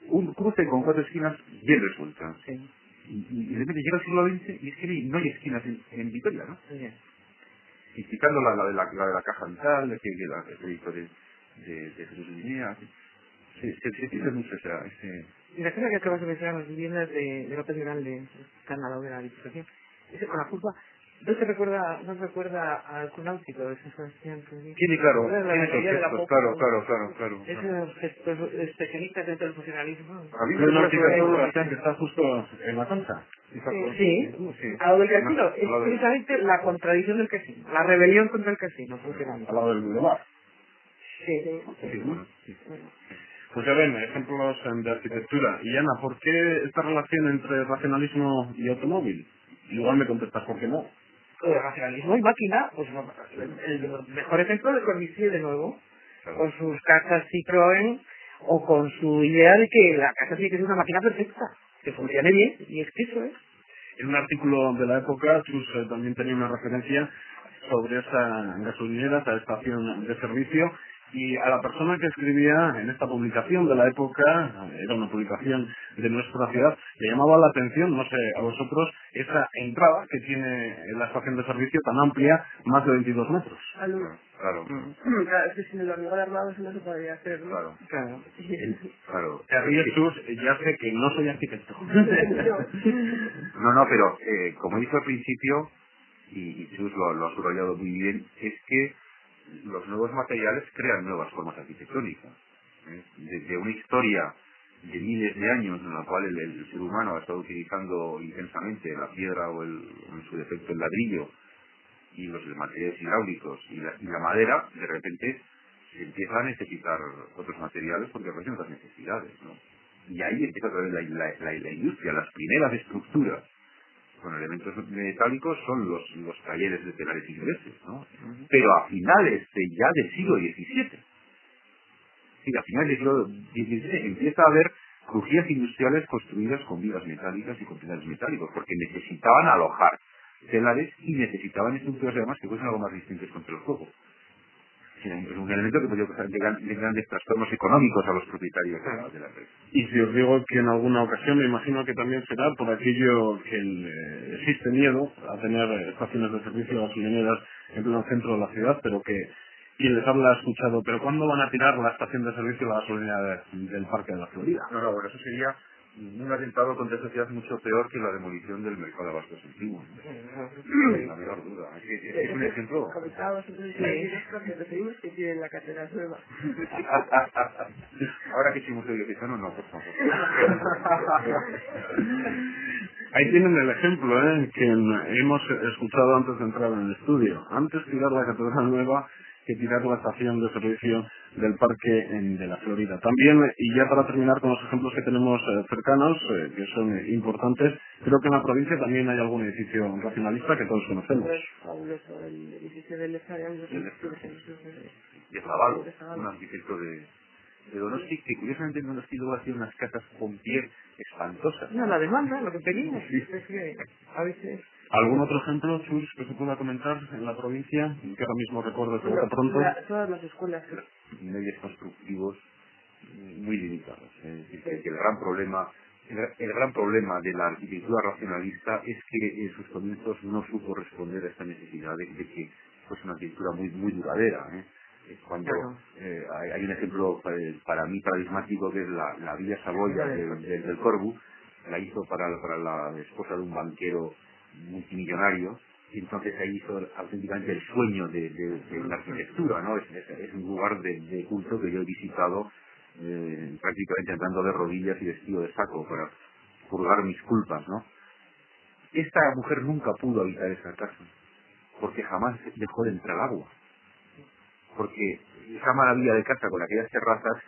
un cruce con 4 esquinas bien resueltas. Sí. Y de repente llega el siglo XX y es que no hay esquinas en Vitoria, ¿no? Sí. Y quitando la de la caja vital, el proyecto de Jesús Linea, se pierde mucho ese... Y la cosa que acabas de mencionar, las viviendas de López Grande, que están al lado de la Diputación, ese con la curva, ¿no recuerda al Cunáutico de San Sebastián? Tiene, claro, La tiene esos mayoría de la gestos, popa, claro. Esos gestos especialistas dentro del funcionalismo. Había una arquitectura que está justo en la cancha. Sí, al lado del casino. Es precisamente la contradicción del casino, la rebelión contra el casino funcionando. Al lado del boulevard. Sí. Pues ya ven, ejemplos de arquitectura. Y Ana, ¿por qué esta relación entre racionalismo y automóvil? Igual me contestas por qué no. Racionalismo y máquina, pues el mejor ejemplo de Corbusier de nuevo, con sus casas Citroën, o con su idea de que la casa tiene que ser una máquina perfecta, que funcione bien, y es que eso es. En un artículo de la época, Chus también tenía una referencia sobre esa gasolinera, esa estación de servicio, y a la persona que escribía en esta publicación de la época, era una publicación de nuestra ciudad, le llamaba la atención, no sé, a vosotros, esa entrada que tiene la estación de servicio tan amplia, más de 22 metros. Claro. Claro, es que sin el hormigón armado eso no se podría hacer, ¿no? Claro. Te ríes, Chus, ya sé que no soy arquitecto. No, pero como he dicho al principio, y Chus lo ha subrayado muy bien, es que los nuevos materiales crean nuevas formas arquitectónicas. Desde una historia de miles de años en la cual el ser humano ha estado utilizando intensamente la piedra o en su defecto el ladrillo y los materiales hidráulicos y la madera, de repente se empieza a necesitar otros materiales porque aparecen otras necesidades, ¿no? Y ahí empieza otra vez la industria, las primeras estructuras con elementos metálicos son los talleres de telares ingleses, ¿no? Pero a finales del siglo XVII. Sí, a finales del siglo XVII empieza a haber crujías industriales construidas con vigas metálicas y con pilares metálicos, porque necesitaban alojar telares y necesitaban estructuras además que fuesen algo más resistentes contra el fuego. Es un elemento que podría causar de grandes trastornos económicos a los propietarios de la red. Y si os digo que en alguna ocasión, me imagino que también será por aquello que existe miedo a tener estaciones de servicio gasolineras en pleno centro de la ciudad, pero que quien les habla ha escuchado, pero ¿cuándo van a tirar la estación de servicio la gasolina del Parque de la Florida? No, bueno, eso sería un atentado contra la sociedad mucho peor que la demolición del mercado de abastos antiguo. La menor duda. Es un ejemplo. Comentábamos entonces que preferimos que tienen la catedral nueva. Ahora que hicimos el diocesano, no, por favor. Ahí tienen el ejemplo que hemos escuchado antes de entrar en el estudio. Antes tirar la catedral nueva que tirar la estación de servicio del Parque de la Florida. También, y ya para terminar con los ejemplos que tenemos cercanos, que son importantes, creo que en la provincia también hay algún edificio racionalista que todos conocemos. Es fabuloso, el edificio del Estado De Zavalo, un arquitecto de Donosti, que curiosamente en Donosti luego ha sido unas casas con pie espantosas. No, la demanda, lo que pedimos. Sí. Es que a veces... ¿Algún otro ejemplo, Chus, que se pueda comentar en la provincia? Que ahora mismo recuerdo que pronto. Todas las escuelas. Medios constructivos muy limitados. Es decir, que el gran problema de la arquitectura racionalista es que en sus comienzos no supo responder a esta necesidad de que fuese una arquitectura muy duradera. Cuando hay un ejemplo para mí paradigmático, que es la Villa Saboya del Corbu. La hizo para la esposa de un banquero multimillonario, y entonces ahí hizo auténticamente el sueño de la arquitectura, ¿no? Es un lugar de culto que yo he visitado prácticamente andando de rodillas y vestido de saco para purgar mis culpas, ¿no? Esta mujer nunca pudo habitar esa casa, porque jamás dejó de entrar agua, porque esa maravilla de casa con aquellas terrazas,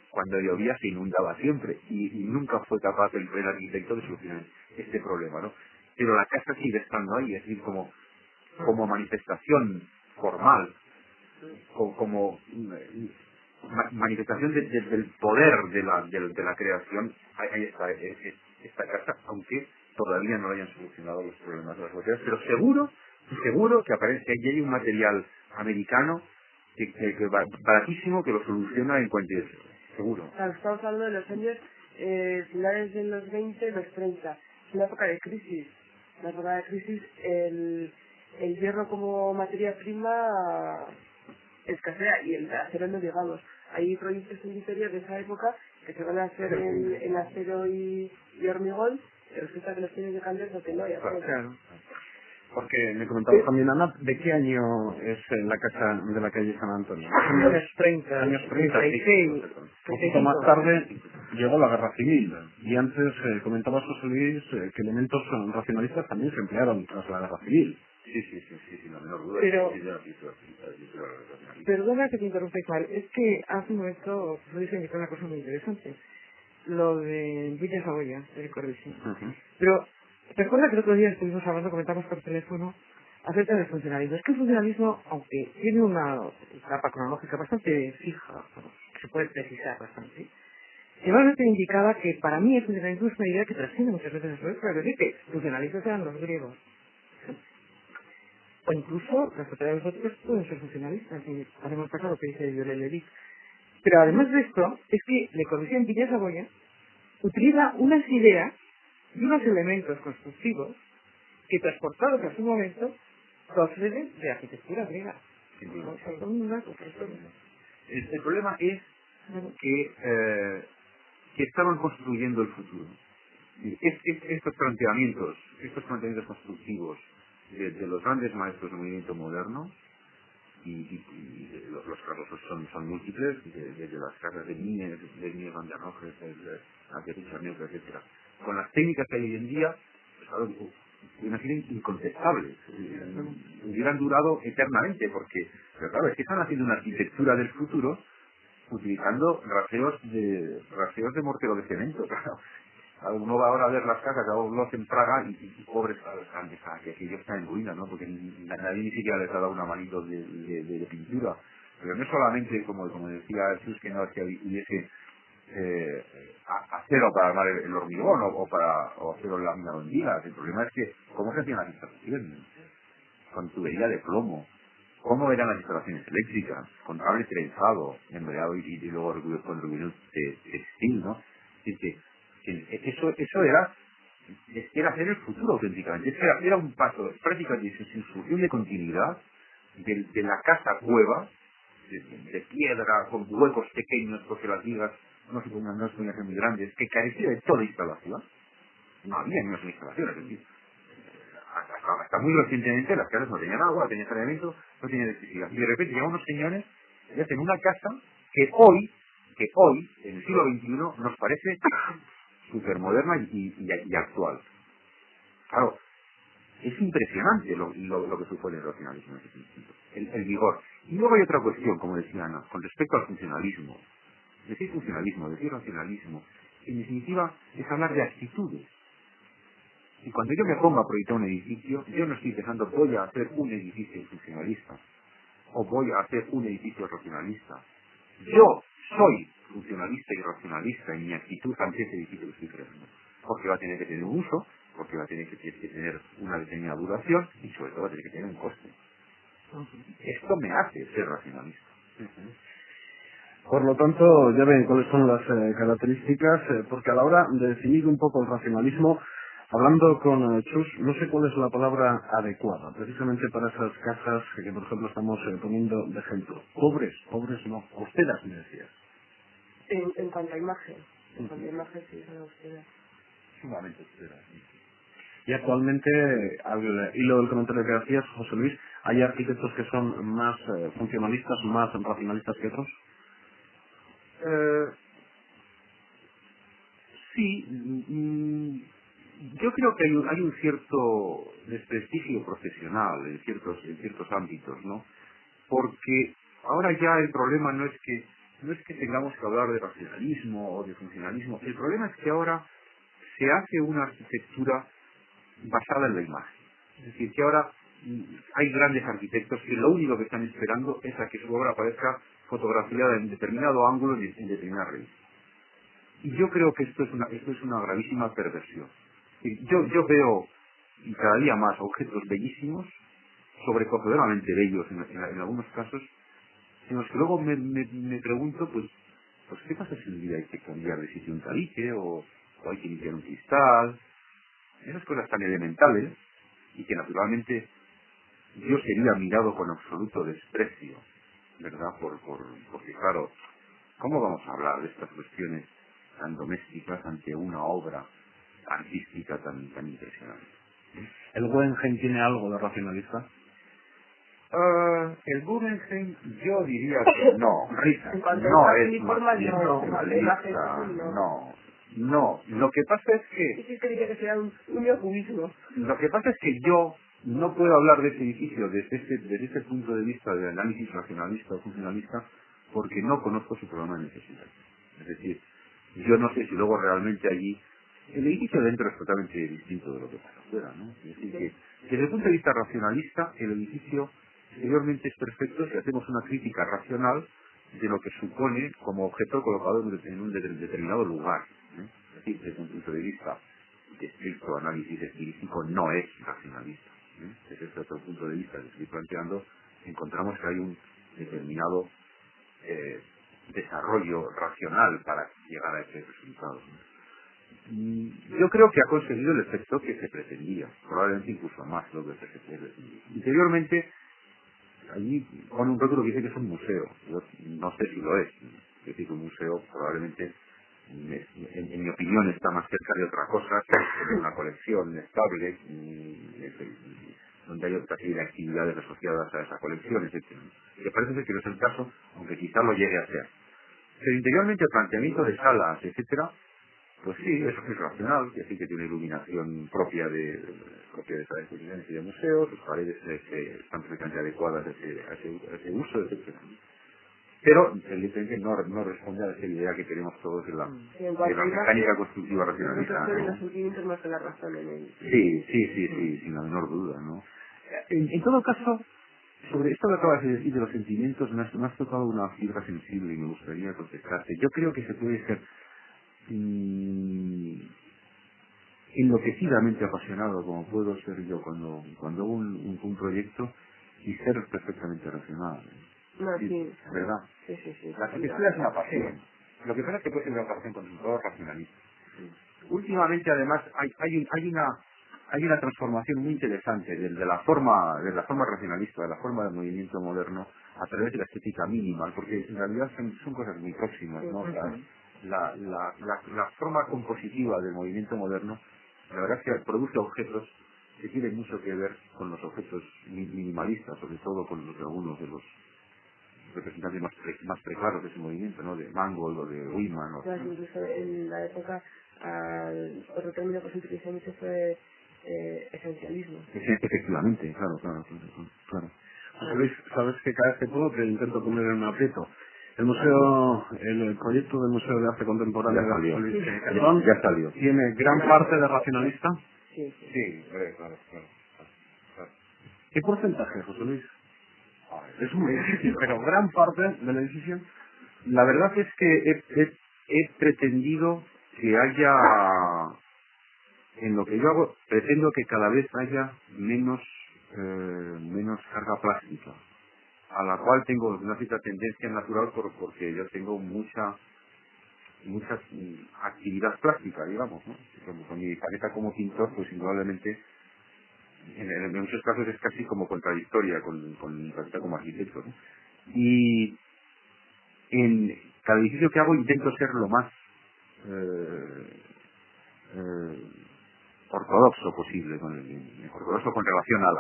cuando llovía se inundaba siempre, y nunca fue capaz el arquitecto de solucionar este problema, ¿no? Pero la casa sigue estando ahí, es decir, como manifestación formal, como manifestación del poder de la creación. Ahí está esta casa, aunque todavía no hayan solucionado los problemas de las botellas, pero seguro que aparece allí hay un material americano que baratísimo que lo soluciona en cuanto seguro. Claro, estamos hablando de los años finales de los 20, los 30. Es una época de crisis. La época de crisis, el hierro como materia prima escasea y el acero no, digamos. Hay proyectos en Vitoria de esa época que se van a hacer en acero y hormigón, y resulta que los tienes de cambiar porque no hay acero. Claro. Porque me comentabas también, Ana, ¿de qué año es la casa de la calle San Antonio? Años 30. Años 30, sí. 36. Un poquito más tarde llegó la Guerra Civil. Y antes comentabas, José Luis, que elementos racionalistas también se emplearon tras la Guerra Civil. Sí, la menor duda. Pero, Sí, perdona que te interrumpa, Ismael, es que hace un momento se dice una cosa muy interesante. Lo de Villa Saboya, el Corrisi. Pero, recuerda que el otro día estuvimos hablando, comentamos por teléfono, acerca del funcionalismo. Es que el funcionalismo, aunque tiene una etapa cronológica bastante fija, se puede precisar bastante, igualmente indicaba que para mí el funcionalismo es una idea que trasciende muchas veces las cosas, pero decir que funcionalistas eran los griegos. O incluso las sociedades góticas pueden ser funcionalistas, y haremos pasado lo que dice Viollet-le-Duc. Pero además de esto, es que Le Corbusier en Villa Saboya utiliza unas ideas y unos elementos constructivos que, transportados a su momento, proceden de arquitectura griega. El problema es que estaban construyendo el futuro. Estos planteamientos constructivos de los grandes maestros del movimiento moderno, y los casos son múltiples, desde las casas de Mies van der Rohe, etcétera, con las técnicas que hay hoy en día, hubieran sido incontestables, hubieran durado eternamente, pero claro, es que están haciendo una arquitectura del futuro utilizando raseos de mortero de cemento, claro. Uno va ahora a ver las casas, los en Praga, y pobres que aquello está en ruina, ¿no? Porque nadie ni siquiera les ha dado una manito de pintura. Pero no solamente, como decía Jesús, que no es que hubiese acero para armar el hormigón o acero en lámina o en vigas. El problema es que cómo se hacían las instalaciones, con tubería de plomo, cómo eran las instalaciones eléctricas, con cable trenzado, embreado y luego recubierto con revestimiento textil, ¿no? Es decir, que eso era hacer el futuro auténticamente. Era un paso prácticamente sin solución de continuidad de la casa cueva, de piedra, con huecos pequeños porque las vigas no se podían ser muy grandes, que carecía de toda instalación. No había ni una instalación, es decir, hasta muy recientemente las casas no tenían agua, no tenían saneamiento, no tenían electricidad. Y de repente llegan unos señores y hacen una casa que hoy, en el siglo XXI, nos parece súper moderna y actual. Claro, es impresionante lo que supone el racionalismo en ese sentido, el vigor. Y luego hay otra cuestión, como decía Ana, con respecto al funcionalismo. Decir funcionalismo, decir racionalismo, en definitiva es hablar de actitudes. Y cuando yo me pongo a proyectar un edificio, yo no estoy pensando voy a hacer un edificio funcionalista o voy a hacer un edificio racionalista. Yo soy funcionalista y racionalista en mi actitud ante ese edificio que estoy creando. Porque va a tener que tener un uso, porque va a tener que tener una determinada duración y sobre todo va a tener que tener un coste. Esto me hace ser racionalista. Por lo tanto, ya ven cuáles son las características, porque a la hora de definir un poco el racionalismo, hablando con Chus, no sé cuál es la palabra adecuada, precisamente para esas casas que, por ejemplo, estamos poniendo de ejemplo. Pobres no, austeras, me decías. En cuanto a imagen. En cuanto a imagen, sí, son austeras. Sumamente austeras. Y actualmente, al hilo del comentario que hacías, José Luis, ¿hay arquitectos que son más funcionalistas, más racionalistas que otros? Sí, yo creo que hay un cierto desprestigio profesional en ciertos ámbitos, ¿no? Porque ahora ya el problema no es que tengamos que hablar de racionalismo o de funcionalismo. El problema es que ahora se hace una arquitectura basada en la imagen. Es decir, que ahora hay grandes arquitectos que lo único que están esperando es a que su obra aparezca fotografiada en determinado ángulo y en determinada revista. Y yo creo que esto es una gravísima perversión. Yo veo cada día más objetos bellísimos, sobrecogedoramente bellos en algunos casos, en los que luego me pregunto, pues ¿qué pasa si un día hay que cambiar de sitio un tabique o hay que limpiar un cristal? Esas cosas tan elementales y que naturalmente yo sería mirado con absoluto desprecio, ¿verdad? Porque claro, ¿cómo vamos a hablar de estas cuestiones tan domésticas ante una obra artística tan impresionante? ¿El Guggenheim tiene algo de racionalista? El Guggenheim yo diría que no, no es maximalista, no. Lo que pasa es que... Sí, que diría que sea un neocubismo. Lo que pasa es que yo no puedo hablar de ese edificio desde ese punto de vista de análisis racionalista o funcionalista porque no conozco su programa de necesidades. Es decir, yo no sé si luego realmente allí... El edificio dentro es totalmente distinto de lo que pasa afuera, ¿no? Es decir, que desde el punto de vista racionalista, el edificio exteriormente es perfecto si hacemos una crítica racional de lo que supone como objeto colocado en un determinado lugar, ¿eh? Es decir, desde un punto de vista de estricto análisis estilístico no es racionalista, ¿eh? Desde este otro punto de vista que estoy planteando, encontramos que hay un determinado desarrollo racional para llegar a ese resultado, ¿no? Yo creo que ha conseguido el efecto que se pretendía, probablemente incluso más de lo que se pretendía. Interiormente, allí pone un rótulo que dice que es un museo. Yo no sé si lo es. Es decir, que un museo probablemente, en mi opinión, está más cerca de otra cosa, que es una colección estable, donde hay otra serie de actividades asociadas a esa colección, etc. Que parece ser que no es el caso, aunque quizá lo llegue a ser. Pero interiormente el planteamiento de salas, etcétera, pues sí, eso es racional, que sí que tiene iluminación propia de esas exposiciones y de museos, sus paredes están perfectamente adecuadas a ese uso, etc. Pero evidentemente no responde a esa idea que tenemos todos de la mecánica constructiva racionalista, ¿no? Los sentimientos más que la razón en él. Sí, sin la menor duda, ¿no? En todo caso, Sobre esto que acabas de decir de los sentimientos, me has tocado una fibra sensible y me gustaría contestarte. Yo creo que se puede ser enloquecidamente apasionado, como puedo ser yo cuando hago un proyecto, y ser perfectamente racional. No, sí. ¿Verdad? Sí. La arquitectura es una pasión. Lo que pasa es que puede ser una pasión con todo racionalismo. Últimamente, además, hay una transformación muy interesante de la forma racionalista, de la forma del movimiento moderno, a través de la estética minimal, porque en realidad son cosas muy próximas, ¿no? La forma compositiva del movimiento moderno, la verdad es que produce objetos que tienen mucho que ver con los objetos minimalistas, sobre todo con los de algunos de los representantes más preclaros de ese movimiento, ¿no? De Mangold o de Wiman. Incluso en la época, otro término que se utilizó mucho fue esencialismo. Efectivamente, claro. ¿Sabes que cada vez que puedo te intento poner en un aprieto? El proyecto del Museo de Arte Contemporáneo de José Luis Catón ya salió. ¿Tiene gran parte de racionalista? Sí, claro. ¿Qué porcentaje, José Luis? Es muy difícil, pero gran parte del edificio. La verdad es que he pretendido que haya, en lo que yo hago, pretendo que cada vez haya menos carga plástica, a la cual tengo una cierta tendencia natural porque yo tengo mucha actividad plástica, digamos, ¿no? Con mi faceta como pintor, pues indudablemente en muchos casos es casi como contradictoria con mi faceta como arquitecto, ¿no? Y en cada edificio que hago intento ser lo más ortodoxo posible, ortodoxo con relación a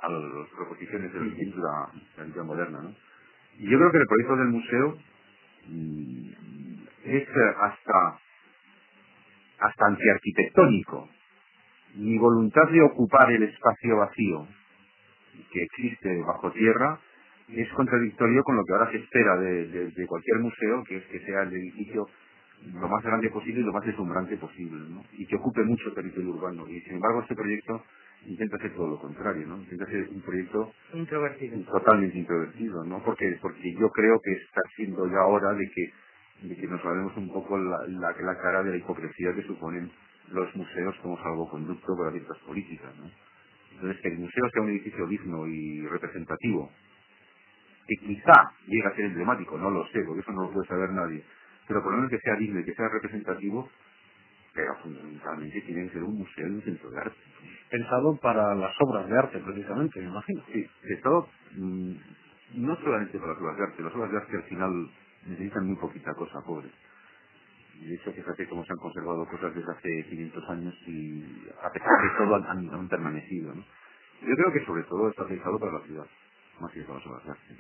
las proposiciones de la pintura moderna, ¿no? Y yo creo que el proyecto del museo es hasta antiarquitectónico. Mi voluntad de ocupar el espacio vacío que existe bajo tierra es contradictorio con lo que ahora se espera de cualquier museo, que es que sea el edificio lo más grande posible y lo más deslumbrante posible, ¿no? Y que ocupe mucho territorio urbano. Y sin embargo este proyecto intenta hacer todo lo contrario, ¿no? Intenta ser un proyecto introvertido, totalmente introvertido, ¿no? Porque yo creo que está siendo ya hora de que nos lavemos un poco la cara de la hipocresía que suponen los museos como salvoconducto para ciertas políticas, ¿no? Entonces, que el museo sea un edificio digno y representativo, que quizá llegue a ser emblemático, no lo sé, porque eso no lo puede saber nadie, pero por lo menos que sea digno y que sea representativo, pero fundamentalmente tiene que ser un museo y un centro de arte. Pensado para las obras de arte, precisamente, me imagino. Sí, pensado no solamente para las obras de arte al final necesitan muy poquita cosa, pobre. De hecho, fíjate cómo se han conservado cosas desde hace 500 años y a pesar de todo han permanecido, ¿no? Yo creo que sobre todo está pensado para la ciudad, más que para las obras de arte.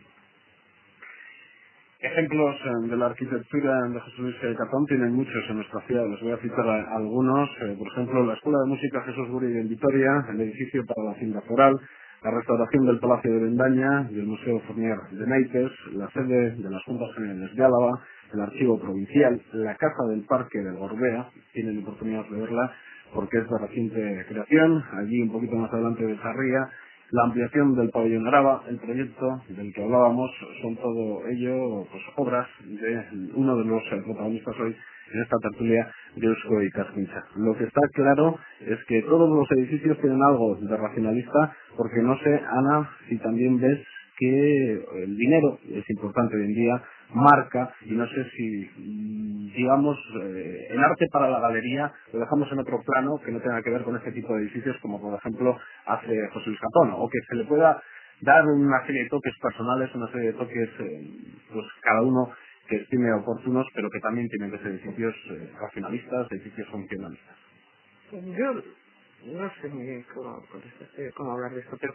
Ejemplos de la arquitectura de José Luis Catón tienen muchos en nuestra ciudad. Les voy a citar algunos. Por ejemplo, la Escuela de Música Jesús Guri en Vitoria, el edificio para la Hacienda Foral, la restauración del Palacio de Bendaña y el Museo Fournier de Naipes, la sede de las Juntas Generales de Álava, el Archivo Provincial, la Casa del Parque del Gorbea, tienen oportunidad de verla porque es de reciente creación, allí un poquito más adelante de Sarria, la ampliación del pabellón Araba, el proyecto del que hablábamos, son todo ello pues, obras de uno de los protagonistas hoy en esta tertulia de Eusko y Casquincha. Lo que está claro es que todos los edificios tienen algo de racionalista, porque no sé, Ana, si también ves que el dinero es importante hoy en día, marca, y no sé si, digamos, el arte para la galería lo dejamos en otro plano que no tenga que ver con este tipo de edificios, como por ejemplo hace José Luis Catón, o que se le pueda dar una serie de toques personales, una serie de toques, pues cada uno que estime oportunos, pero que también tienen que ser edificios racionalistas, edificios funcionalistas. Yo no sé muy bien cómo hablar de esto, pero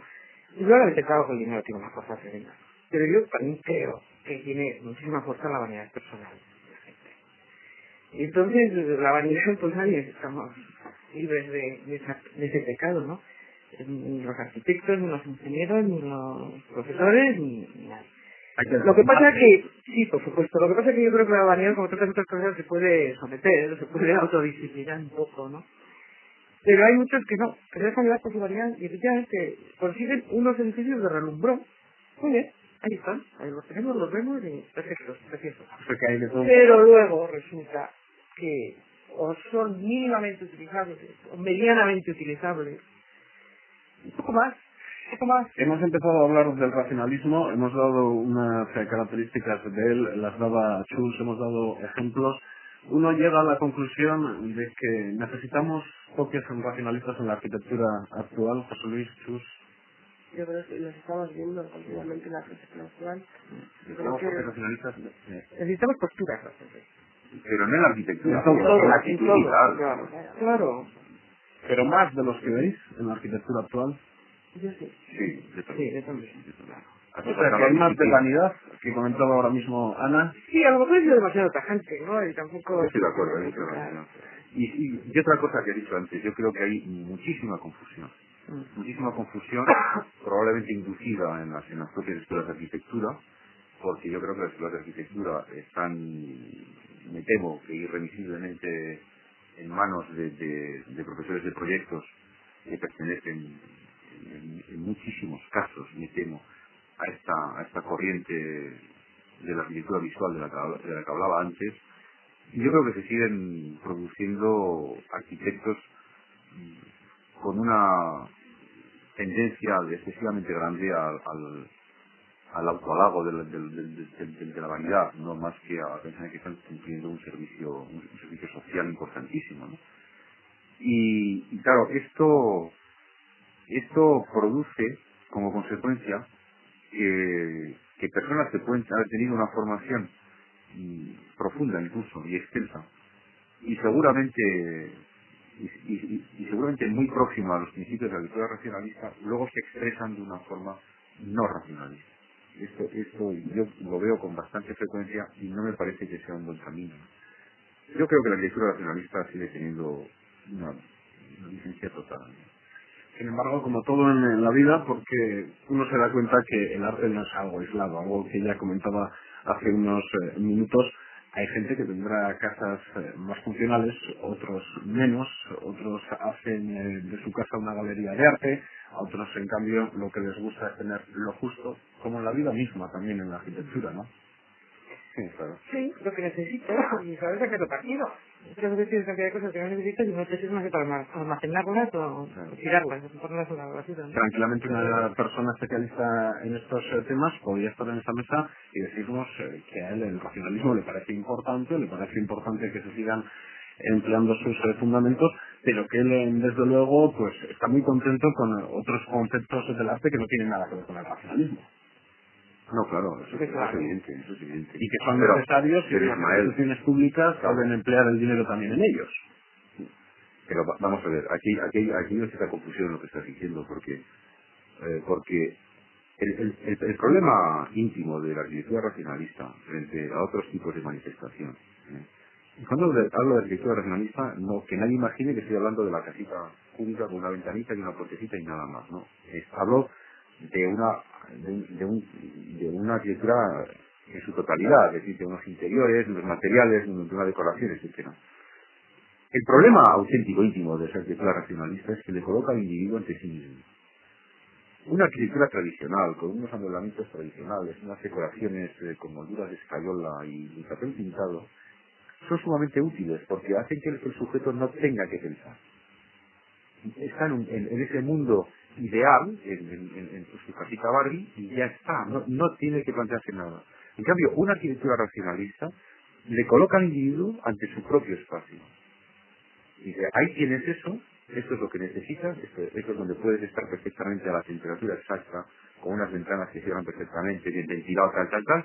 yo realmente claro que el dinero tiene una fuerza tremenda. Pero yo también creo que tiene muchísima fuerza la vanidad personal de la gente. Y entonces, la vanidad, pues nadie estamos libres de ese pecado, ¿no? Ni los arquitectos, ni los ingenieros, ni los profesores, ni nadie. Lo que pasa es que, sí, por supuesto, lo que pasa es que yo creo que la vanidad, como tantas otras cosas, se puede someter, se puede autodisciplinar un poco, ¿no? Pero hay muchos que no, que dejan llevar por su vanidad y efectivamente consiguen unos edificios de relumbrón, Muy bien, ahí están, ahí los tenemos, los vemos y perfectos, preciosos. O sea que hay de todo. Pero luego resulta que o son mínimamente utilizables o medianamente utilizables. Un poco más, un poco más. Hemos empezado a hablar del racionalismo, hemos dado unas características de él, las daba Chus, hemos dado ejemplos. Uno llega a la conclusión de que necesitamos toques racionalistas en la arquitectura actual. José Luis, Chus. Yo creo que los estamos viendo continuamente en la arquitectura actual. Yo creo Necesitamos que toques racionalistas, Necesitamos posturas. pero no en la arquitectura, En todo, en la en actitud todo, vital. claro. Claro. Pero más de los que veis en la arquitectura actual. yo sí. Sí, de todo. Sí, de todo. O sea que hay más de vanidad, que comentaba ahora mismo Ana. Sí, a lo mejor es demasiado tajante, ¿no? Y tampoco... Estoy de acuerdo, estoy de acuerdo. Y otra cosa que he dicho antes, yo creo que hay muchísima confusión. Muchísima confusión, probablemente inducida en las propias escuelas de arquitectura, porque yo creo que las escuelas de arquitectura están, me temo, que irremisiblemente en manos de profesores de proyectos que pertenecen en muchísimos casos, me temo, a esta corriente de la arquitectura visual de la que hablaba antes. Y yo creo que se siguen produciendo arquitectos con una tendencia excesivamente grande al autohalago de la vanidad, no más que a pensar que están cumpliendo un servicio social importantísimo, ¿no? Y claro, esto produce como consecuencia que personas que pueden haber tenido una formación profunda incluso y extensa y seguramente seguramente muy próxima a los principios de la lectura racionalista, luego se expresan de una forma no racionalista. Esto yo lo veo con bastante frecuencia y no me parece que sea un buen camino. Yo creo que la lectura racionalista sigue teniendo una licencia total. Sin embargo, como todo en la vida, porque uno se da cuenta que el arte no es algo aislado, algo que ya comentaba hace unos minutos. Hay gente que tendrá casas más funcionales, otros menos, otros hacen de su casa una galería de arte, a otros en cambio lo que les gusta es tener lo justo, como en la vida misma también en la arquitectura, ¿no? Sí, claro. Sí, lo que necesitas y sabes sacarlo partido. Muchas veces tienes cantidad de cosas que no necesitas y no te sirve más que para almacenarlas o tirarlas, ponerlas en la basura, ¿no? Tranquilamente una persona especialista en estos temas podría estar en esta mesa y decirnos que a él el racionalismo le parece importante que se sigan empleando sus fundamentos, pero que él desde luego pues está muy contento con otros conceptos del arte que no tienen nada que ver con el racionalismo. No, claro, eso es Claro. evidente, eso es evidente. Y que son Pero- necesarios y pero que las Ismael, instituciones públicas claro. deben emplear el dinero también en ellos. Pero vamos a ver, aquí no es esta confusión lo que estás diciendo, porque el problema íntimo de la arquitectura racionalista frente a otros tipos de manifestación, y cuando hablo de arquitectura racionalista, no que nadie imagine que estoy hablando de la casita cúbica con una ventanita y una puertecita y nada más, ¿no? Hablo de una arquitectura en su totalidad, es decir, de unos interiores, de unos materiales, de una decoración, etcétera. El problema auténtico íntimo de esa arquitectura racionalista es que le coloca al individuo ante sí mismo. Una arquitectura tradicional, con unos amueblamientos tradicionales, unas decoraciones con molduras de escayola y papel pintado, son sumamente útiles porque hacen que el sujeto no tenga que pensar. Está en ese mundo ideal, en su casita Barbie, y ya está, no tiene que plantearse nada. En cambio, una arquitectura racionalista le coloca al individuo ante su propio espacio. Dice, ahí tienes eso, esto es lo que necesitas, esto es donde puedes estar perfectamente a la temperatura exacta, con unas ventanas que cierran perfectamente, bien ventilado, tal,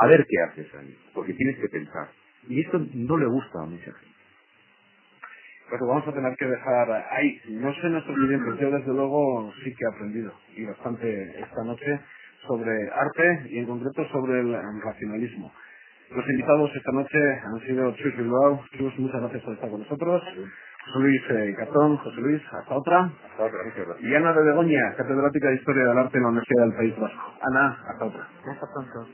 a ver qué haces ahí, porque tienes que pensar. Y esto no le gusta a mucha gente. Pues lo vamos a tener que dejar ahí. No sé nuestros clientes, yo desde luego sí que he aprendido, y bastante esta noche, sobre arte y en concreto sobre el racionalismo. Los invitados esta noche han sido Chus Bilbao. Chus, muchas gracias por estar con nosotros. José Luis Cartón. José Luis, hasta otra. Hasta otra, muchas gracias. Y Ana de Begoña, catedrática de Historia del Arte en la Universidad del País Vasco. Ana, hasta otra. Hasta pronto.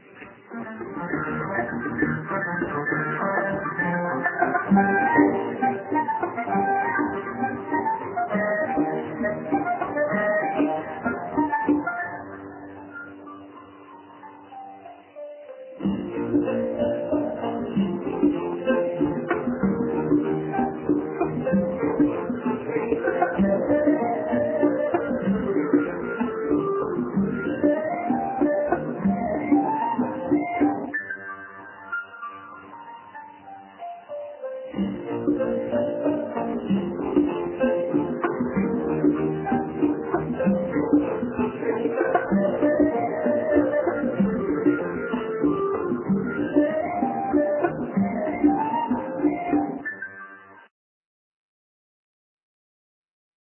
Gracias.